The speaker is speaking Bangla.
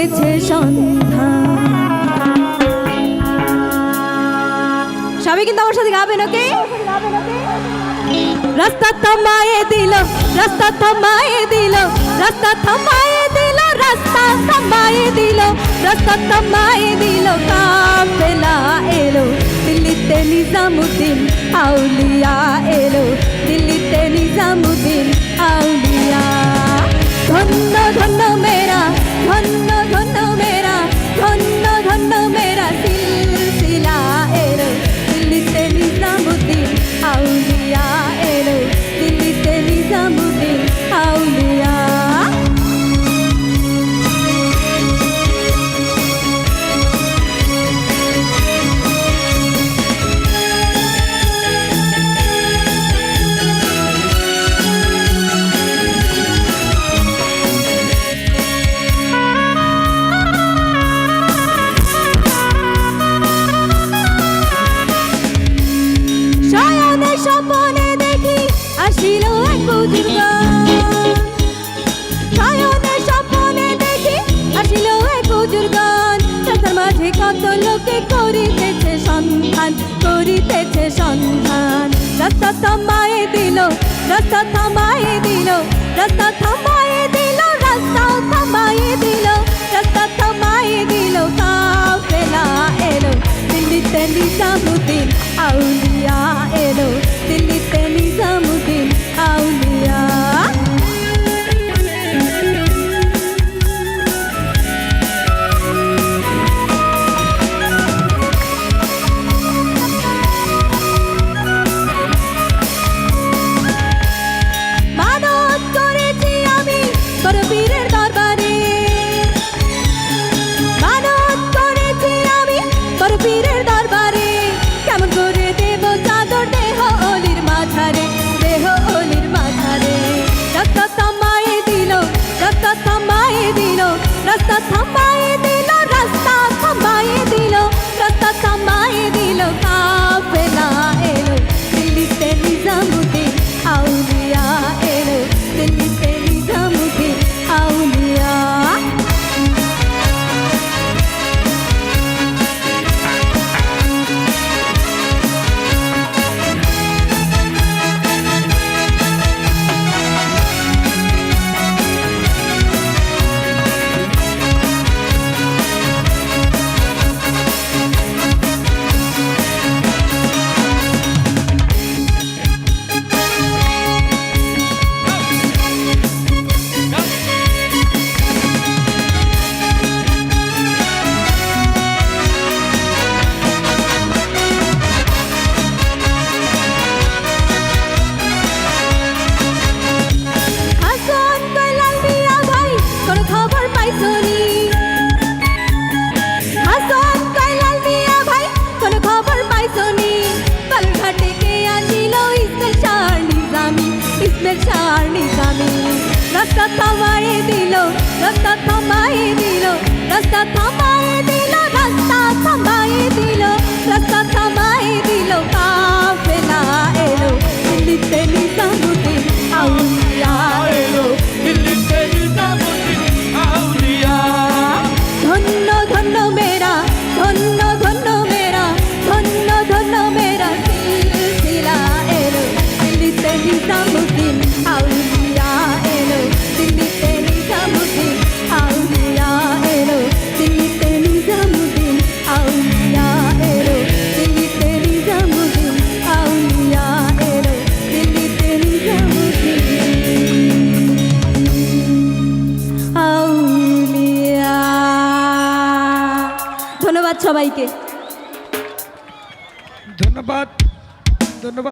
করিতেছে সন্ধান। সবাই কিন্তু আমার সাথে গাবেন, ওকে? রাস্তা থামায়ে দিল, রাস্তা থামায়ে দিল, রাস্তা থামায়ে দিল, রাস্তা থামায়ে দিল, রাস্তা থামায়ে দিল, কাফেলা এলো দিল্লিতে নিজামুদ্দিন আউলিয়া এলো, দিল্লিতে নিজামুদ্দিন আউলিয়া। ধন্য ধন্য মেরা, ধন্য ধন্য মেরা, ধন্য ধন্য মেরা সিলসিলা এলো, দিল্লিতে নিজামুদ্দিন আউলিয়া এলো, দিল্লিতে নিজামুদ্দিন আউলিয়া। স্বপনে দেখি আসিল এক বুজুর্গান, সায়নের স্বপনে দেখি আসিল এক বুজুর্গান। রাস্তার মাঝে কত লোকে করিতেছে সন্ধান, করিতেছে সন্ধান। রাস্তা থামায়ে দিল, রাস্তা থামায়ে দিল, রাস্তা থামায়ে দিল, রাস্তা থামায়ে দিল, রাস্তা থামায়ে দিল, কাফেলা এলো দিল্লিতে নিজামুদ্দিন আউলিয়া এলো, দিল্লিতে নিজামুদ্দিন আউলিয়া। মানত করেছি আমি বড় পীরের দরবারে, মানত করেছি আমি বড় পীরের দরবারে। কেমন করে দেব চাদর দেহ অলির মাঝারে, দেহ অলির মাঝারে। রাস্তা থামায়ে দিল, রাস্তা থামায়ে দিল, রাস্তা থামায়ে দিল, রাস্তা থামায়ে দিল, রাস্তা থামায়ে দিল, কাফেলা এলো দিল্লিতে নিজামুদ্দিন আউলিয়া এলো, দিল্লিতে নিজামুদ্দিন আউলিয়া। রাস্তা থামায়ে দিল, রাস্তা থামায়ে দিল, রাস্তা থামায়ে দিল, রাস্তা থামায়ে দিল, রাস্তা থামায়ে দিল, কাফেলা এলো দিল্লিতে নিজামুদ্দিন আউলিয়া এলো, দিল্লিতে নিজামুদ্দিন আউলিয়া। ধন্য ধন্য মেরা, ধন্য ধন্য মেরা, ধন্য ধন্য মেরা সিলসিলা এলো, দিল্লিতে নিজামুদ্দিন আউলিয়া এলো, দিল্লিতে নিজামুদ্দিন আউলিয়া এলো, দিল্লিতে নিজামুদ্দিন আউলিয়া এলো, দিল্লিতে নিজামুদ্দিন আউলিয়া এলো, দিল্লিতে নিজামুদ্দিন আউলিয়া। ধন্যবাদ সবাইকে, ধন্যবাদ, ধন্যবাদ।